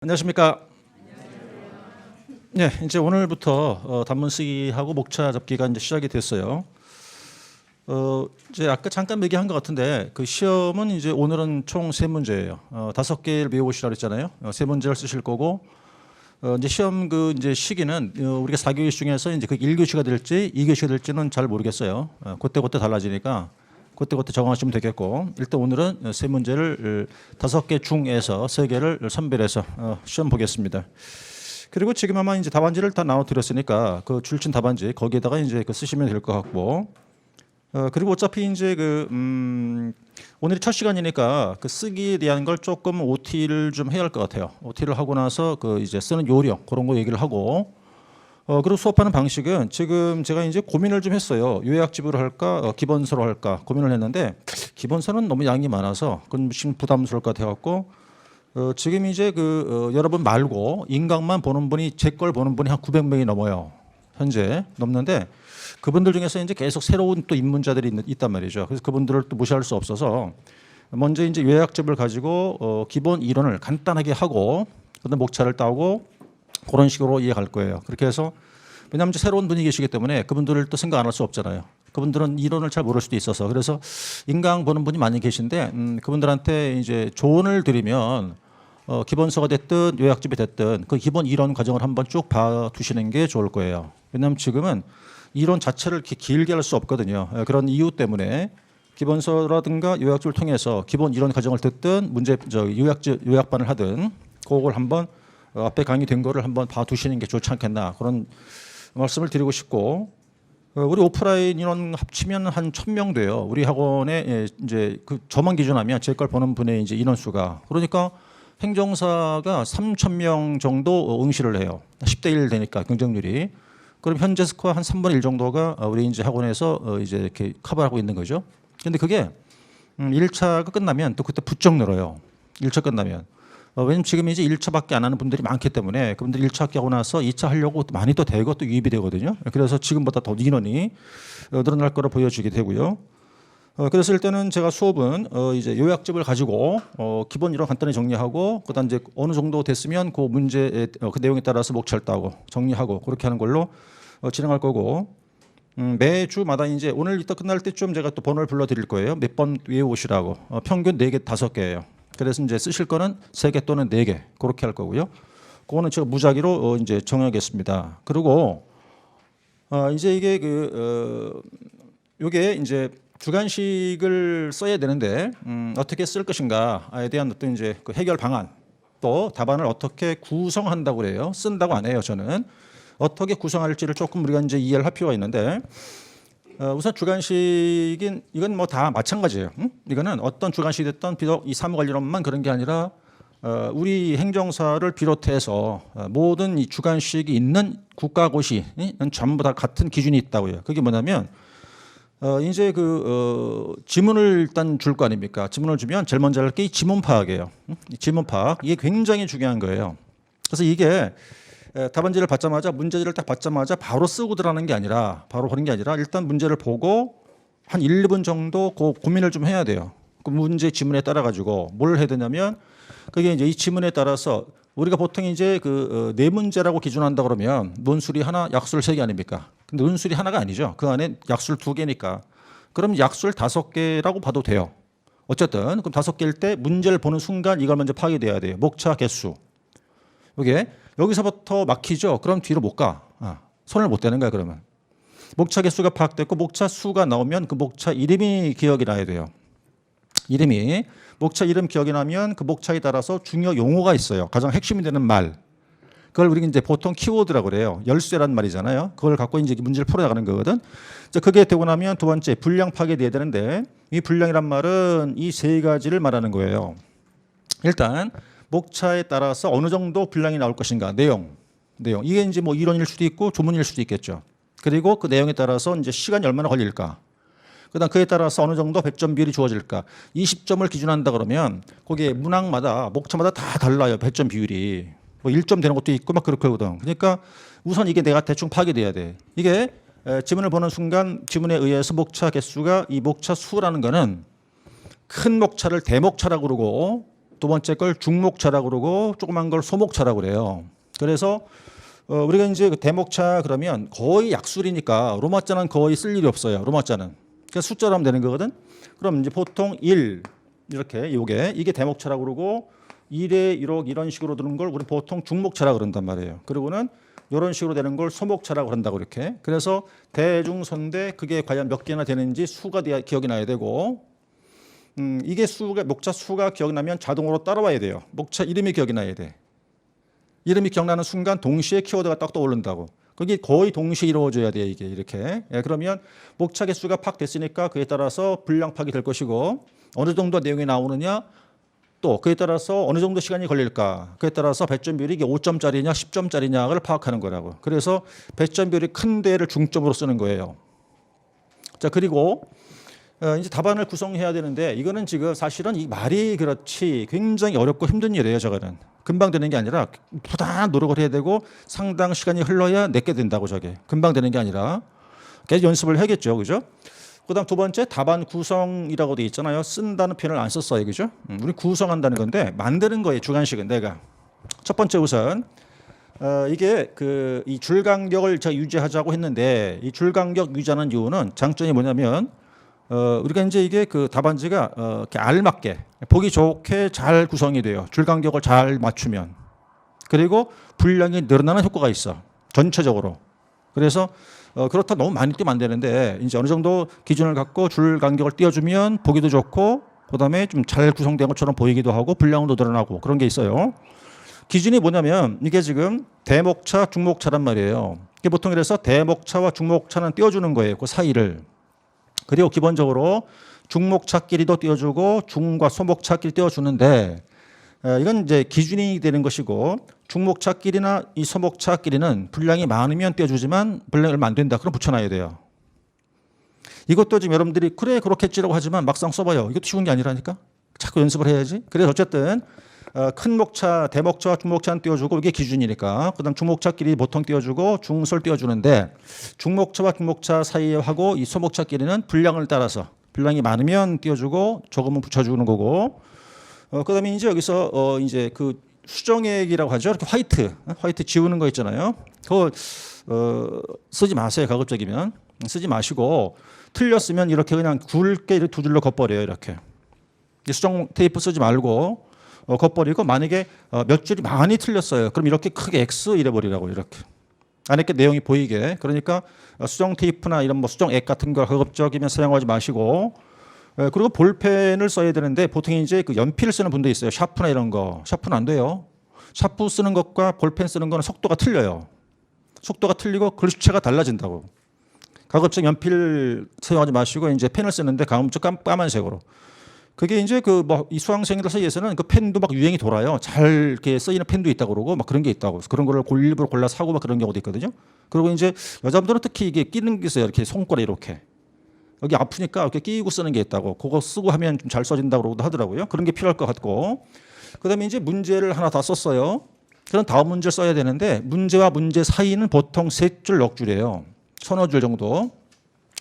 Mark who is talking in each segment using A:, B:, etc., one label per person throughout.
A: 안녕하십니까. 네, 이제 오늘부터 단문 쓰기하고 목차 잡기가 이제 시작이 됐어요. 이제 아까 잠깐 얘기한 것 같은데 그 시험은 이제 오늘은 총 3문제예요. 5개를 외우시라 그랬잖아요. 3문제를 쓰실 거고 이제 시험 그 이제 시기는 우리가 4교시 중에서 이제 그 1교시가 될지 2교시가 될지는 잘 모르겠어요. 그때 달라지니까 그때 적응하시면 되겠고, 일단 오늘은 3문제를 5개 중에서 3개를 선별해서 시험 보겠습니다. 그리고 지금 아마 이제 답안지를 다 나눠드렸으니까 그 줄친 답안지 거기에다가 이제 그 쓰시면 될 것 같고, 그리고 어차피 이제 오늘이 첫 시간이니까 그 쓰기에 대한 걸 조금 OT를 좀 해야 할 것 같아요. OT를 하고 나서 그 이제 쓰는 요령 그런 거 얘기를 하고, 그리고 수업하는 방식은 지금 제가 이제 고민을 좀 했어요. 요약집으로 할까, 기본서로 할까 고민을 했는데 기본서는 너무 양이 많아서 그건 좀 부담스러울 것 같아갖고 지금 이제 여러분 말고 인강만 보는 분이 제 걸 보는 분이 한 900명이 넘어요. 현재 넘는데 그분들 중에서 이제 계속 새로운 또 입문자들이 있단 말이죠. 그래서 그분들을 또 무시할 수 없어서 먼저 이제 요약집을 가지고 기본 이론을 간단하게 하고 그다음 목차를 따고 그런 식으로 이해할 거예요. 그렇게 해서 왜냐하면 새로운 분이 계시기 때문에 그분들을 또 생각 안 할 수 없잖아요. 그분들은 이론을 잘 모를 수도 있어서 그래서 인강 보는 분이 많이 계신데 그분들한테 이제 조언을 드리면 기본서가 됐든 요약집이 됐든 그 기본 이론 과정을 한번 쭉 봐두시는 게 좋을 거예요. 왜냐하면 지금은 이론 자체를 이렇게 길게 할 수 없거든요. 그런 이유 때문에 기본서라든가 요약집을 통해서 기본 이론 과정을 듣든 요약반을 하든 그걸 한번 앞에 강의된 거를 한번 봐두시는 게 좋지 않겠나 그런 말씀을 드리고 싶고, 우리 오프라인 인원 합치면 한 1000명 돼요. 우리 학원에 이제 저만 기준하면 제 걸 보는 분의 이제 인원수가, 그러니까 행정사가 3000명 정도 응시를 해요. 10대 1 되니까 경쟁률이. 그럼 현재 스코어 한 3분의 1 정도가 우리 이제 학원에서 이제 이렇게 커버하고 있는 거죠. 근데 그게 1차가 끝나면 또 그때 부쩍 늘어요. 1차 끝나면. 왜냐면 지금 이제 1차밖에 안 하는 분들이 많기 때문에 그분들 1차 하고 나서 2차 하려고 많이 또 되고 또 유입이 되거든요. 그래서 지금보다 더 인원이 늘어날 거로 보여지게 되고요. 그래서 일단은 제가 수업은 이제 요약집을 가지고 기본 이론 간단히 정리하고 그다음 이제 어느 정도 됐으면 그 문제의 그 내용에 따라서 목차를 따고 정리하고 그렇게 하는 걸로 진행할 거고, 매주마다 이제 오늘 이따 끝날 때쯤 제가 또 번호를 불러드릴 거예요. 몇 번 외워오시라고. 평균 4개 5개예요. 그래서 이제 쓰실 거는 3개 또는 4개 그렇게 할 거고요. 그거는 제가 무작위로 이제 정하겠습니다. 그리고 이제 이게 요게 이제 주관식을 써야 되는데 어떻게 쓸 것인가에 대한 어떤 이제 그 해결 방안, 또 답안을 어떻게 구성한다고 그래요. 쓴다고 안 해요. 저는 어떻게 구성할지를 조금 우리가 이제 이해를 할 필요가 있는데, 우선 주관식인 이건 뭐 다 마찬가지예요. 이거는 어떤 주관식이 됐던 비록 이 사무관리론만 그런 게 아니라 우리 행정사를 비롯해서 모든 이 주관식이 있는 국가고시는 전부 다 같은 기준이 있다고요. 그게 뭐냐면 이제 지문을 일단 줄 거 아닙니까? 지문을 주면 제일 먼저 할 게 이 지문 파악이에요. 이 지문 파악, 이게 굉장히 중요한 거예요. 그래서 이게 답안지를 받자마자 문제지를 딱 받자마자 바로 쓰고 들어가는 게 아니라 바로 하는 게 아니라 일단 문제를 보고 한 1, 2분 정도 고민을 좀 해야 돼요. 그 문제 지문에 따라 가지고 뭘 해야 되냐면 그게 이제 이 지문에 따라서 우리가 보통 이제 네 문제라고 기준한다 그러면 논술이 하나, 약술 3개 아닙니까? 근데 논술이 하나가 아니죠. 그 안에 약술 2개니까. 그럼 약술 5개라고 봐도 돼요. 어쨌든 그럼 5개일 때 문제를 보는 순간 이걸 먼저 파악이 돼야 돼요. 목차, 개수. 이게 여기서부터 막히죠. 그럼 뒤로 못 가. 손을 못 대는 거야. 그러면 목차 개수가 파악됐고 목차 수가 나오면 그 목차 이름이 기억이 나야 돼요. 이름이 목차 이름 기억이 나면 그 목차에 따라서 중요 용어가 있어요. 가장 핵심이 되는 말. 그걸 우리가 이제 보통 키워드라고 그래요. 열쇠란 말이잖아요. 그걸 갖고 이제 문제를 풀어나가는 거거든. 그게 되고 나면 두 번째 분량 파악이 돼야 되는데, 이 분량이란 말은 이 3가지를 말하는 거예요. 일단 목차에 따라서 어느 정도 분량이 나올 것인가. 내용. 이게 이제 뭐 이론일 수도 있고 조문일 수도 있겠죠. 그리고 그 내용에 따라서 이제 시간이 얼마나 걸릴까. 그다음 그에 따라서 어느 정도 100점 비율이 주어질까. 20점을 기준한다 그러면 거기에 문항마다 목차마다 다 달라요. 100점 비율이. 뭐 1점 되는 것도 있고 막 그렇거든. 그러니까 우선 이게 내가 대충 파악이 돼야 돼. 이게 지문을 보는 순간 지문에 의해서 목차 개수가 이 목차 수라는 거는 큰 목차를 대목차라고 그러고 두 번째 걸 중목차라고 그러고 조그만 걸 소목차라고 그래요. 그래서 우리가 이제 그 대목차 그러면 거의 약술이니까 로마자는 거의 쓸 일이 없어요. 로마자는. 그러니까 숫자로 하면 되는 거거든. 그럼 이제 보통 1 이렇게 이게 대목차라고 그러고 1에 1억 이런 식으로 드는 걸 우리 보통 중목차라고 그런단 말이에요. 그리고는 이런 식으로 되는 걸 소목차라고 한다고 이렇게. 그래서 대중소인데 그게 과연 몇 개나 되는지 수가 기억이 나야 되고 이게 목차 수가 기억나면 자동으로 따라와야 돼요. 목차 이름이 기억이 나야 돼. 이름이 기억나는 순간 동시에 키워드가 딱 떠오른다고. 그게 거의 동시에 이루어져야 돼요. 이게 이렇게. 그러면 목차 개수가 팍 됐으니까 그에 따라서 분량 파악이 될 것이고 어느 정도 내용이 나오느냐 또 그에 따라서 어느 정도 시간이 걸릴까 그에 따라서 배점 비율이 이게 5점짜리냐 10점짜리냐를 파악하는 거라고. 그래서 배점 비율이 큰 데를 중점으로 쓰는 거예요. 자 그리고 이제 답안을 구성해야 되는데 이거는 지금 사실은 이 말이 그렇지 굉장히 어렵고 힘든 일이에요. 저거는 금방 되는 게 아니라 부단한 노력을 해야 되고 상당 시간이 흘러야 내게 된다고. 저게 금방 되는 게 아니라 계속 연습을 해야겠죠. 그죠? 그다음 두 번째 답안 구성이라고 돼 있잖아요. 쓴다는 표현을 안 썼어요. 그죠? 우리 구성한다는 건데 만드는 거예요. 주관식은 내가. 첫 번째 우선 이게 이 줄간격을 제가 유지하자고 했는데 이 줄간격 유지하는 이유는 장점이 뭐냐면 우리가 이제 이게 그 답안지가 이렇게 알맞게 보기 좋게 잘 구성이 돼요. 줄간격을 잘 맞추면. 그리고 분량이 늘어나는 효과가 있어. 전체적으로. 그래서 그렇다 너무 많이 띄면 안 되는데 이제 어느 정도 기준을 갖고 줄간격을 띄워주면 보기도 좋고 그다음에 좀 잘 구성된 것처럼 보이기도 하고 분량도 늘어나고 그런 게 있어요. 기준이 뭐냐면 이게 지금 대목차, 중목차란 말이에요. 이게 보통 이래서 대목차와 중목차는 띄워주는 거예요. 그 사이를. 그리고 기본적으로 중목차끼리도 띄워주고 중과 소목차끼리 띄워주는데 이건 이제 기준이 되는 것이고 중목차끼리나 이 소목차끼리는 분량이 많으면 띄워주지만 분량이 얼마 안 된다. 그럼 붙여놔야 돼요. 이것도 지금 여러분들이 그래 그렇겠지라고 하지만 막상 써봐요. 이것도 쉬운 게 아니라니까. 자꾸 연습을 해야지. 그래서 어쨌든 큰 목차, 대목차와 중목차는 띄워주고 이게 기준이니까. 그다음 중목차끼리 보통 띄워주고 중소를 띄워주는데 중목차와 중목차 사이에 하고 이 소목차끼리는 분량을 따라서 분량이 많으면 띄워주고 적으면 붙여주는 거고. 그다음에 이제 여기서 이제 그 수정액이라고 하죠. 이렇게 화이트 지우는 거 있잖아요. 그거 쓰지 마세요. 가급적이면 쓰지 마시고 틀렸으면 이렇게 그냥 굵게 이렇게 두 줄로 겉버려요. 이렇게 수정 테이프 쓰지 말고. 겉버리고 만약에 몇 줄이 많이 틀렸어요. 그럼 이렇게 크게 X 이래버리라고 이렇게. 안에 게 내용이 보이게. 그러니까 수정 테이프나 이런 뭐 수정 액 같은 걸 가급적이면 사용하지 마시고 그리고 볼펜을 써야 되는데 보통 이제 그 연필 쓰는 분도 있어요. 샤프나 이런 거. 샤프는 안 돼요. 샤프 쓰는 것과 볼펜 쓰는 거는 속도가 틀려요. 속도가 틀리고 글씨체가 달라진다고. 가급적 연필 사용하지 마시고 이제 펜을 쓰는데 가급적 까만색으로. 그게 이제 그 뭐 이 수강생들 사이에서는 그 펜도 막 유행이 돌아요. 잘 이렇게 쓰이는 펜도 있다고 그러고 막 그런 게 있다고. 그래서 그런 거를 일부러 골라 사고 막 그런 경우도 있거든요. 그리고 이제 여자분들은 특히 이게 끼는 게 있어요. 이렇게 손가락에 이렇게. 여기 아프니까 이렇게 끼고 쓰는 게 있다고. 그거 쓰고 하면 좀 잘 써진다고 하더라고요. 그런 게 필요할 것 같고. 그다음에 이제 문제를 하나 다 썼어요. 그럼 다음 문제를 써야 되는데 문제와 문제 사이는 보통 3줄 넉 줄이에요. 서너 줄 정도.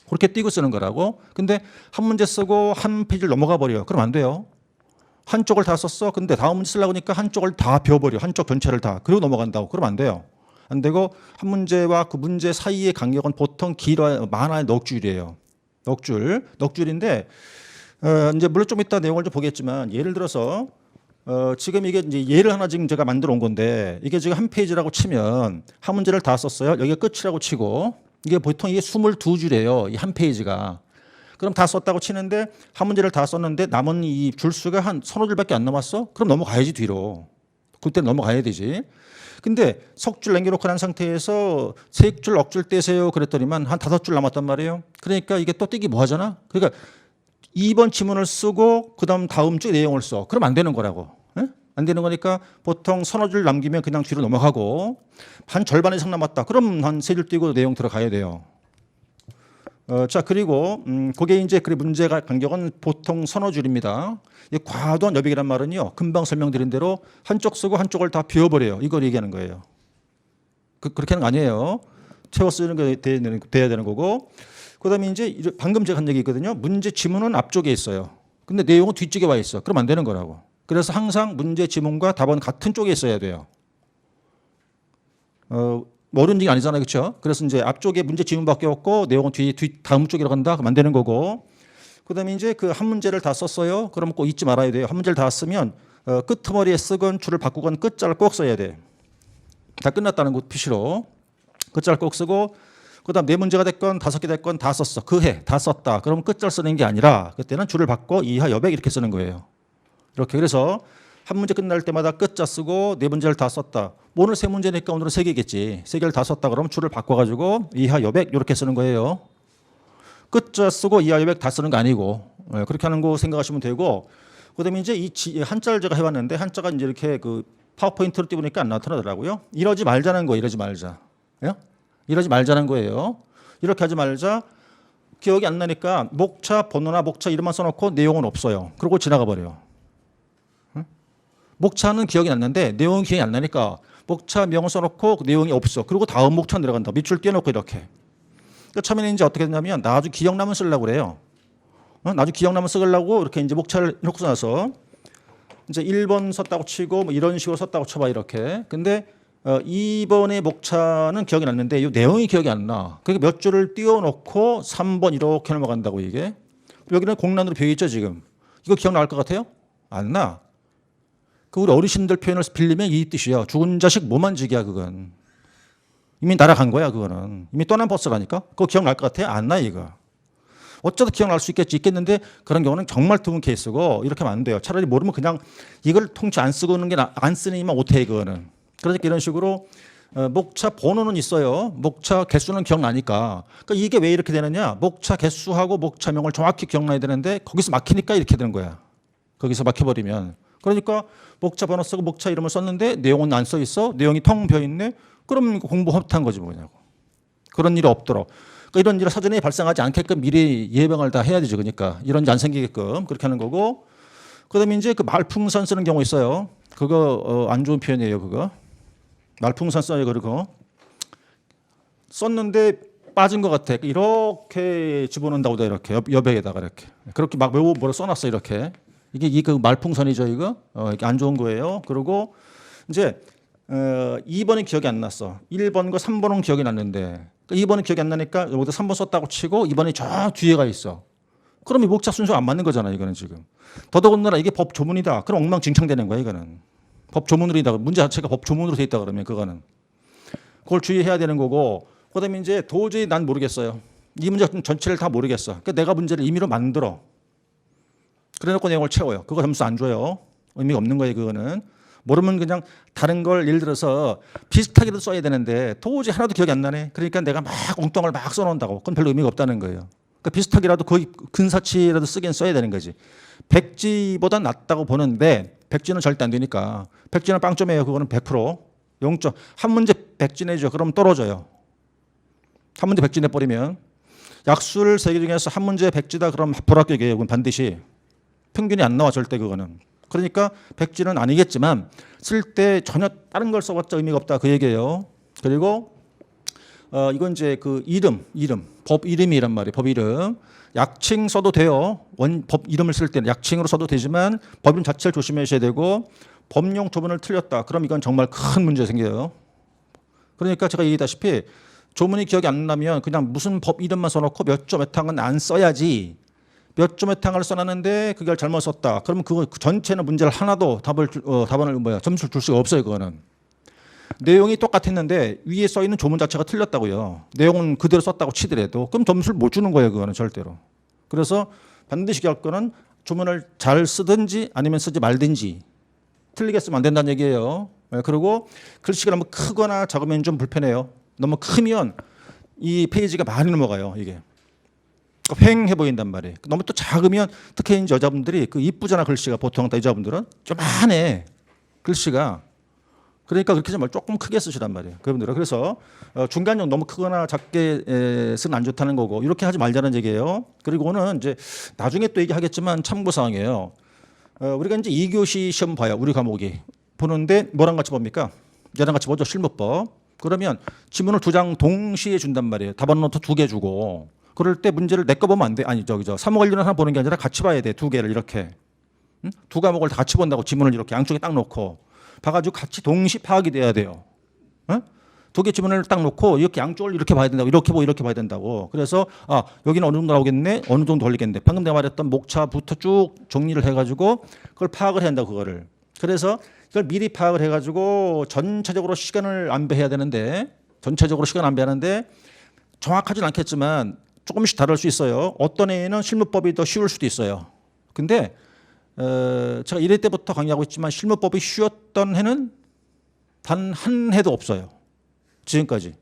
A: 그렇게 띄고 쓰는 거라고. 근데 한 문제 쓰고 한 페이지를 넘어가 버려요. 그럼 안 돼요. 한쪽을 다 썼어. 근데 다음 문제 쓰려고 하니까 한쪽을 다 비워버려. 한쪽 전체를 다. 그리고 넘어간다고. 그럼 안 돼요. 안 되고 한 문제와 그 문제 사이의 간격은 보통 길어야 많아야 넉 줄이에요. 넉 줄인데 이제 물론 좀 이따 내용을 좀 보겠지만 예를 들어서 지금 이게 이제 예를 하나 지금 제가 만들어 온 건데 이게 지금 한 페이지라고 치면 한 문제를 다 썼어요. 여기가 끝이라고 치고 이게 보통 이게 22줄이에요. 이 한 페이지가. 그럼 다 썼다고 치는데 한 문제를 다 썼는데 남은 이 줄수가 한 서너 줄밖에 안 남았어? 그럼 넘어가야지 뒤로. 그때 넘어가야 되지. 근데 석 줄 남겨놓고 난 상태에서 3줄 넉 줄 떼세요 그랬더니만 한 5줄 남았단 말이에요. 그러니까 이게 또 떼기 뭐 하잖아. 그러니까 2번 지문을 쓰고 그다음 다음 주 내용을 써. 그럼 안 되는 거라고. 에? 안 되는 거니까 보통 서너 줄 남기면 그냥 뒤로 넘어가고 한 절반 이상 남았다. 그럼 한 3줄 띄고 내용 들어가야 돼요. 자 그리고 그게 이제 그 문제가 간격은 보통 서너 줄입니다. 이 과도한 여백이란 말은요. 금방 설명드린 대로 한쪽 쓰고 한쪽을 다 비워버려요. 이걸 얘기하는 거예요. 그렇게 하는 거 아니에요. 채워 쓰는 게 돼야 되는 거고. 그다음에 이제 방금 제가 한 얘기 있거든요. 문제 지문은 앞쪽에 있어요. 근데 내용은 뒤쪽에 와 있어. 그럼 안 되는 거라고. 그래서 항상 문제 지문과 답은 같은 쪽에 있어야 돼요. 모르는 게 아니잖아요. 그렇죠? 그래서 이제 앞쪽에 문제 지문밖에 없고 내용은 다음 쪽이라고 한다. 그럼 안 되는 거고. 그다음에 이제 그 한 문제를 다 썼어요. 그러면 꼭 잊지 말아야 돼요. 한 문제를 다 쓰면 끄트머리에 쓰건 줄을 바꾸건 끝자를 꼭 써야 돼. 다 끝났다는 거 표시로 끝자를 꼭 쓰고 그다음 네 문제가 됐건 다섯 개 됐건 다 썼어. 그 해 다 썼다. 그럼 끝자를 쓰는 게 아니라 그때는 줄을 바꿔 이하 여백 이렇게 쓰는 거예요. 이렇게 그래서 한 문제 끝날 때마다 끝자 쓰고 네 문제를 다 썼다. 오늘 세 문제니까 오늘은 세 개겠지. 세 개를 다 썼다 그러면 줄을 바꿔가지고 이하 여백 이렇게 쓰는 거예요. 끝자 쓰고 이하 여백 다 쓰는 거 아니고 그렇게 하는 거 생각하시면 되고 그다음에 이제 이 한자를 제가 해봤는데 한자가 이제 이렇게 그 파워포인트로 띄우니까 안 나타나더라고요. 이러지 말자는 거예요. 이러지 말자. 예? 이러지 말자는 거예요. 이렇게 하지 말자. 기억이 안 나니까 목차 번호나 목차 이름만 써놓고 내용은 없어요. 그러고 지나가 버려요. 목차는 기억이 났는데 내용은 기억이 안 나니까 목차 명을 써놓고 내용이 없어. 그리고 다음 목차 내려간다. 밑줄 띄워놓고 이렇게. 그러니까 처음에는 이제 어떻게 됐냐면 나중에 기억나면 쓰려고 그래요. 나중에 기억나면 쓰려고 이렇게 이제 목차를 놓고 나서 이제 1번 썼다고 치고 뭐 이런 식으로 썼다고 쳐봐 이렇게. 근데 2번의 목차는 기억이 났는데 이 내용이 기억이 안 나. 그러니까 몇 줄을 띄워놓고 3번 이렇게 넘어간다고 이게. 여기는 공란으로 비어 있죠 지금. 이거 기억날 것 같아요? 안 나. 그 우리 어르신들 표현을 빌리면 이 뜻이야. 죽은 자식 뭐 만지기야 그건. 이미 날아간 거야 그거는. 이미 떠난 버스라니까. 그거 기억날 것 같아요? 안 나 이거. 어쩌다 기억날 수 있겠는데 그런 경우는 정말 드문 케이스고 이렇게 하면 안 돼요. 차라리 모르면 그냥 이걸 통째 안 쓰고 있는 게 안 쓰니만 못해 그거는. 그러니까 이런 식으로 목차 번호는 있어요. 목차 개수는 기억나니까. 그러니까 이게 왜 이렇게 되느냐. 목차 개수하고 목차명을 정확히 기억나야 되는데 거기서 막히니까 이렇게 되는 거야. 거기서 막혀버리면. 그러니까 목차 번호 쓰고 목차 이름을 썼는데 내용은 안 써 있어. 내용이 텅 비어 있네. 그럼 공부 허탄 거지 뭐냐고. 그런 일이 없도록. 그러니까 이런 일이 사전에 발생하지 않게끔 미리 예방을 다 해야 되죠. 그러니까 이런 일이 안 생기게끔 그렇게 하는 거고. 그다음에 이제 그 말풍선 쓰는 경우 있어요. 그거 안 좋은 표현이에요. 그거. 말풍선 써요. 그리고 썼는데 빠진 것 같아. 이렇게 집어넣는다고 이렇게 여백에다가 이렇게. 그렇게 막 뭐라 써놨어 이렇게. 이게 그 말풍선이죠 이거. 이게 안 좋은 거예요. 그리고 이제 2번이 기억이 안 났어. 1번과 3번은 기억이 났는데 2번은 기억이 안 나니까 여기다 3번 썼다고 치고 2번이 저 뒤에가 있어. 그럼 이 목차 순서가 안 맞는 거잖아 이거는 지금. 더더군다나 이게 법 조문이다. 그럼 엉망진창되는 거야 이거는. 법 조문으로 있다. 문제 자체가 법 조문으로 돼 있다 그러면 그거는. 그걸 주의해야 되는 거고. 그다음에 이제 도저히 난 모르겠어요. 이 문제 전체를 다 모르겠어. 그러니까 내가 문제를 임의로 만들어. 그래놓고 내용을 채워요. 그거 점수 안 줘요. 의미가 없는 거예요 그거는. 모르면 그냥 다른 걸 예를 들어서 비슷하게도 써야 되는데 도저히 하나도 기억이 안 나네. 그러니까 내가 막 엉뚱을 막 써놓는다고. 그건 별로 의미가 없다는 거예요. 그러니까 비슷하게라도 거의 근사치라도 쓰긴 써야 되는 거지. 백지보다 낫다고 보는데 백지는 절대 안 되니까. 백지는 빵점이에요. 그거는 100%. 0점. 한 문제 백지 내죠. 그럼 떨어져요. 한 문제 백지 내버리면. 약수를 3개 중에서 한 문제 백지다 그럼 불합격이에요. 그건 반드시. 평균이 안 나와 절대 그거는. 그러니까 백지는 아니겠지만 쓸 때 전혀 다른 걸 써봤자 의미가 없다 그 얘기예요. 그리고 이건 이제 그 이름 법 이름이란 말이에요. 법 이름 약칭 써도 돼요. 법 이름을 쓸 때는 약칭으로 써도 되지만 법 이름 자체를 조심하셔야 되고 법용 조문을 틀렸다. 그럼 이건 정말 큰 문제 생겨요. 그러니까 제가 얘기했다시피 조문이 기억이 안 나면 그냥 무슨 법 이름만 써놓고 몇 조 몇 항은 안 써야지. 몇 조 몇 항을 써놨는데 그걸 잘못 썼다. 그러면 그거 전체는 문제를 하나도 답안을 점수를 줄 수가 없어요. 그거는. 내용이 똑같았는데 위에 써 있는 조문 자체가 틀렸다고요. 내용은 그대로 썼다고 치더라도 그럼 점수를 못 주는 거예요. 그거는 절대로. 그래서 반드시 기할 거는 조문을 잘 쓰든지 아니면 쓰지 말든지 틀리게 쓰면 안 된다는 얘기예요. 그리고 글씨가 너무 크거나 작으면 좀 불편해요. 너무 크면 이 페이지가 많이 넘어가요. 이게. 휑해 보인단 말이에요. 너무 또 작으면 특히 이제 여자분들이 그 이쁘잖아 글씨가 보통 다 여자분들은 좀만해 글씨가. 그러니까 그렇게 좀 조금 크게 쓰시란 말이에요. 그분들은. 그래서 중간용 너무 크거나 작게 쓰면 안 좋다는 거고 이렇게 하지 말자는 얘기예요. 그리고는 이제 나중에 또 얘기하겠지만 참고사항이에요. 우리가 이제 2교시 시험 봐요. 우리 과목이. 보는데 뭐랑 같이 봅니까? 얘랑 같이 보죠. 실무법. 그러면 지문을 2장 동시에 준단 말이에요. 답안 노트 2개 주고. 그럴 때 문제를 내 거 보면 안 돼. 아니 사무 관련은 하나 보는 게 아니라 같이 봐야 돼. 2개를 이렇게. 응? 두 과목을 다 같이 본다고 지문을 이렇게 양쪽에 딱 놓고 봐가지고 같이 동시 파악이 돼야 돼요. 응? 두 개 지문을 딱 놓고 이렇게 양쪽을 이렇게 봐야 된다고 이렇게 보고 이렇게 봐야 된다고. 그래서 아 여기는 어느 정도 나오겠네 어느 정도 걸리겠네. 방금 내가 말했던 목차부터 쭉 정리를 해가지고 그걸 파악을 해야 한다고 그거를. 그래서 이걸 미리 파악을 해가지고 전체적으로 시간을 안배해야 되는데 전체적으로 시간 안배하는데 정확하진 않겠지만 조금씩 다를 수 있어요. 어떤 애는 실무법이 더 쉬울 수도 있어요. 근데 제가 1회 때부터 강의하고 있지만 실무법이 쉬웠던 해는 단 한 해도 없어요. 지금까지.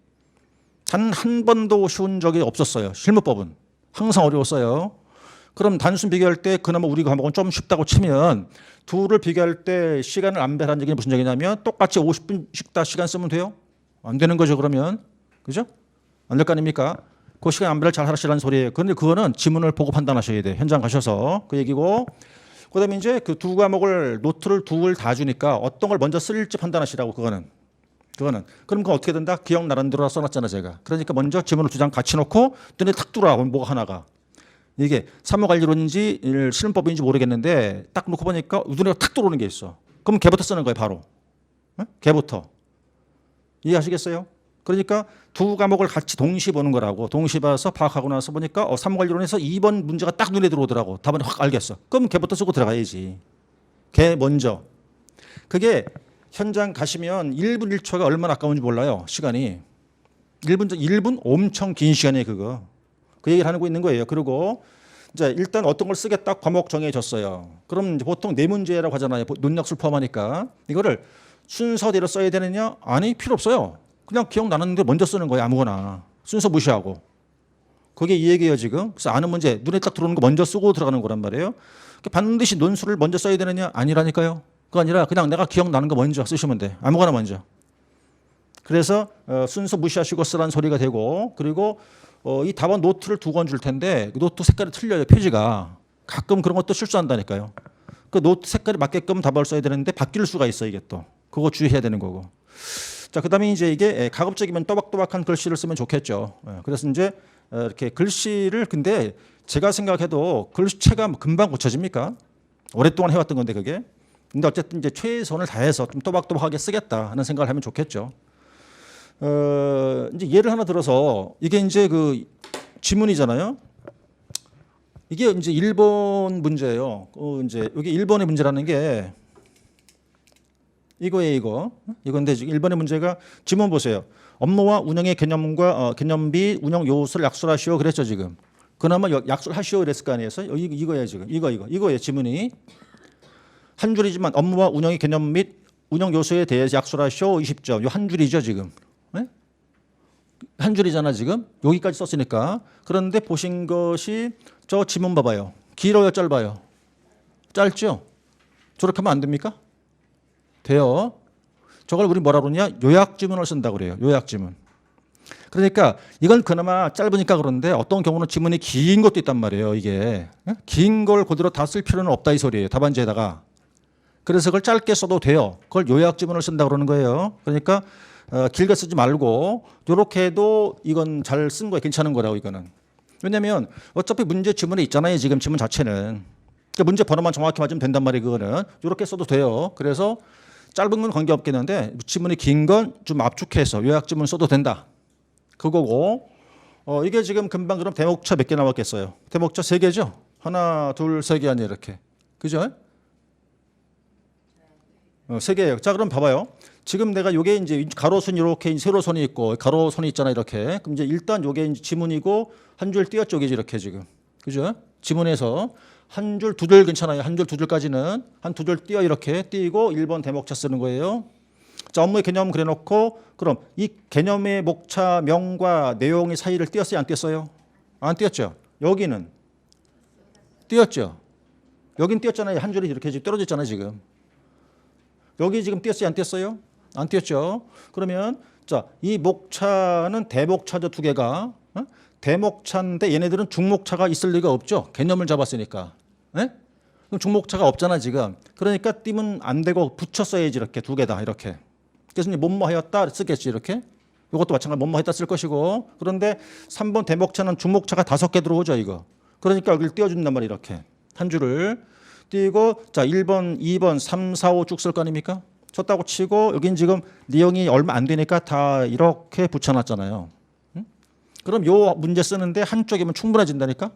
A: 단 한 번도 쉬운 적이 없었어요. 실무법은. 항상 어려웠어요. 그럼 단순 비교할 때 그나마 우리 과목은 좀 쉽다고 치면 둘을 비교할 때 시간을 안배하는 얘기는 무슨 얘기냐면 똑같이 50분씩 다 시간 쓰면 돼요? 안 되는 거죠 그러면. 그죠? 안 될 거 아닙니까? 그 시간 안배를 잘 하시라는 소리예요. 그런데 그거는 지문을 보고 판단하셔야 돼요. 현장 가셔서 그 얘기고. 그다음에 이제 그 두 과목을 노트를 두 걸 다 주니까 어떤 걸 먼저 쓸지 판단하시라고 그거는. 그럼 그거 어떻게 된다? 기억나는 대로 써놨잖아 제가. 그러니까 먼저 지문을 두 장 같이 놓고 눈에 탁 들어와 뭐가 하나가. 이게 사무관리론인지 실무법인지 모르겠는데 딱 놓고 보니까 눈에 탁 들어오는 게 있어. 그럼 걔부터 쓰는 거예요 바로. 응? 걔부터. 이해하시겠어요? 그러니까 두 과목을 같이 동시에 보는 거라고. 동시에 봐서 파악하고 나서 보니까 사무관리론에서 2번 문제가 딱 눈에 들어오더라고. 답은 확 알겠어. 그럼 걔부터 쓰고 들어가야지. 걔 먼저. 그게 현장 가시면 1분 1초가 얼마나 아까운지 몰라요. 시간이. 1분 엄청 긴 시간이에요 그거. 그 얘기를 하고 있는 거예요. 그리고 이제 일단 어떤 걸 쓰겠다 과목 정해졌어요. 그럼 이제 보통 네 문제라고 하잖아요. 논약술 포함하니까. 이거를 순서대로 써야 되느냐? 아니 필요 없어요. 그냥 기억나는데 먼저 쓰는 거예요. 아무거나. 순서 무시하고. 그게 이 얘기예요 지금. 그래서 아는 문제 눈에 딱 들어오는 거 먼저 쓰고 들어가는 거란 말이에요. 반드시 논술을 먼저 써야 되느냐? 아니라니까요. 그거 아니라 그냥 내가 기억나는 거 먼저 쓰시면 돼. 아무거나 먼저. 그래서 순서 무시하시고 쓰라는 소리가 되고 그리고 이 답안 노트를 두 권 줄 텐데 그 노트 색깔이 틀려요. 표지가. 가끔 그런 것도 실수한다니까요. 그 노트 색깔이 맞게끔 답을 써야 되는데 바뀔 수가 있어 이게 또. 그거 주의해야 되는 거고. 자, 그다음에 이제 이게 가급적이면 또박또박한 글씨를 쓰면 좋겠죠. 그래서 이제 이렇게 글씨를 근데 제가 생각해도 글씨체가 금방 고쳐집니까? 오랫동안 해왔던 건데 그게. 근데 어쨌든 이제 최선을 다해서 좀 또박또박하게 쓰겠다 하는 생각을 하면 좋겠죠. 이제 예를 하나 들어서 이게 이제 그 지문이잖아요. 이게 이제 1번 문제예요. 이제 여기 1번의 문제라는 게 이거예요, 이거. 이건데 지금 1번의 문제가 지문 보세요. 업무와 운영의 개념과 개념비, 운영 요소를 약술하시오 그랬죠, 지금. 그나마 약술하시오 이랬을 거 아니에요. 이거예요, 지금. 이거예요, 지문이. 한 줄이지만 업무와 운영의 개념 및 운영 요소에 대해서 약술하시오 20점. 이 한 줄이죠, 지금. 네? 한 줄이잖아, 지금. 여기까지 썼으니까. 그런데 보신 것이 저 지문 봐봐요. 길어요, 짧아요? 짧죠? 저렇게 하면 안 됩니까? 돼요. 저걸 우리 뭐라 그러냐? 요약지문을 쓴다고 그래요. 요약지문. 그러니까 이건 그나마 짧으니까 그런데 어떤 경우는 지문이 긴 것도 있단 말이에요. 이게. 긴 걸 그대로 다 쓸 필요는 없다 이 소리예요. 답안지에다가. 그래서 그걸 짧게 써도 돼요. 그걸 요약지문을 쓴다고 그러는 거예요. 그러니까 길게 쓰지 말고 이렇게 해도 이건 잘 쓴 거예요. 괜찮은 거라고 이거는. 왜냐하면 어차피 문제 지문에 있잖아요. 지금 지문 자체는. 그러니까 문제 번호만 정확히 맞으면 된단 말이에요. 그거는. 이렇게 써도 돼요. 그래서 짧은 건 관계없겠는데 지문이 긴 건 좀 압축해서 요약지문 써도 된다. 그거고 이게 지금 금방 그럼 대목차 몇 개 나왔겠어요? 대목차 3개죠? 하나, 둘, 3개 아니에요. 이렇게. 그죠? 3개예요. 자, 그럼 봐봐요. 지금 내가 요게 이제 가로선 이렇게 세로선이 있고 가로선이 있잖아 이렇게. 그럼 이제 일단 요게 이제 지문이고 한 줄 띄었죠, 이렇게 지금. 그죠? 지문에서 한 줄, 두 줄 괜찮아요. 한 줄, 두 줄까지는 한 두 줄 띄어 이렇게 띄고 1번 대목차 쓰는 거예요. 자, 업무의 개념 그려놓고 그럼 이 개념의 목차 명과 내용의 사이를 띄었어요, 안 띄었어요? 안 띄었죠. 여기는 띄었죠. 여긴 띄었잖아요. 한 줄이 이렇게 지금 떨어져 있잖아요, 지금. 여기 지금 띄었어요, 안 띄었어요? 안 띄었죠. 그러면 자, 이 목차는 대목차죠, 두 개가. 대목차인데 얘네들은 중목차가 있을 리가 없죠. 개념을 잡았으니까. 네? 그럼 중목차가 없잖아 지금. 그러니까 띄면 안 되고 붙였어야지 이렇게 두 개다 이렇게. 그래서 이제 뭐뭐하였다 쓰겠지 이렇게. 이것도 마찬가지로 뭐뭐했다 쓸 것이고. 그런데 3번 대목차는 중목차가 5개 들어오죠 이거. 그러니까 여기를 띄워준단 말이야 이렇게. 한 줄을. 띄고 자 1번, 2번, 3, 4, 5 쭉 쓸 거 아닙니까? 쳤다고 치고 여긴 지금 내용이 얼마 안 되니까 다 이렇게 붙여놨잖아요. 응? 그럼 요 문제 쓰는데 한쪽이면 충분해진다니까?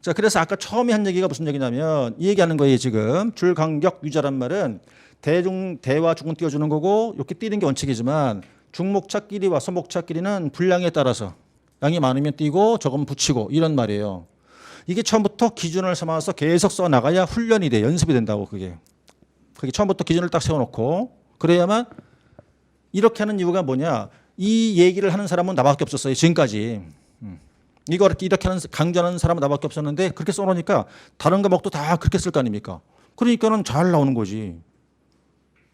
A: 자, 그래서 아까 처음에 한 얘기가 무슨 얘기냐면 이 얘기하는 거예요. 지금 줄 간격 유자란 말은 대와 중은 띄워주는 거고 이렇게 띄는 게 원칙이지만 중목차 끼리와 소목차 끼리는 분량에 따라서 양이 많으면 띄고 적으면 붙이고 이런 말이에요. 이게 처음부터 기준을 삼아서 계속 써 나가야 훈련이 돼, 연습이 된다고 그게 처음부터 기준을 딱 세워놓고 그래야만. 이렇게 하는 이유가 뭐냐? 이 얘기를 하는 사람은 나밖에 없었어요 지금까지. 이거 이렇게 하는 강조하는 사람은 나밖에 없었는데 그렇게 써놓으니까 다른 과목도 다 그렇게 쓸 거 아닙니까? 그러니까는 잘 나오는 거지.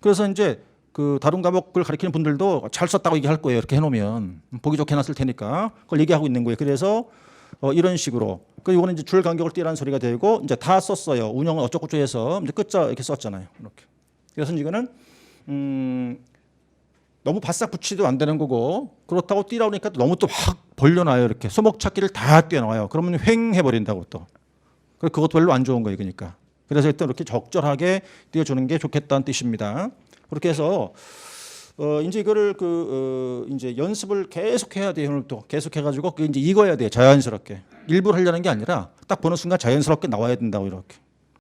A: 그래서 이제 그 다른 과목을 가르치는 분들도 잘 썼다고 얘기할 거예요. 이렇게 해놓으면 보기 좋게 해놨을 테니까 그걸 얘기하고 있는 거예요. 그래서 이런 식으로. 그 이거는 이제 줄 간격을 띄라는 소리가 되고 이제 다 썼어요. 운영을 어쩌고저쩌고 해서 이제 끝자 이렇게 썼잖아요. 이렇게. 그래서 이거는 너무 바싹 붙이도 안 되는 거고 그렇다고 띄라 그러니까 너무 또 확 벌려놔요. 이렇게 소목 찾기를 다 띄워놔요. 그러면 횡 해버린다고 또. 그것도 별로 안 좋은 거예요. 그러니까. 그래서 일단 이렇게 적절하게 띄워주는 게 좋겠다는 뜻입니다. 그렇게 해서 이제 이거를 이제 연습을 계속 해야 돼요. 오늘 또 계속 해가지고 이제 익어야 돼요. 자연스럽게. 일부러 하려는 게 아니라 딱 보는 순간 자연스럽게 나와야 된다고 이렇게.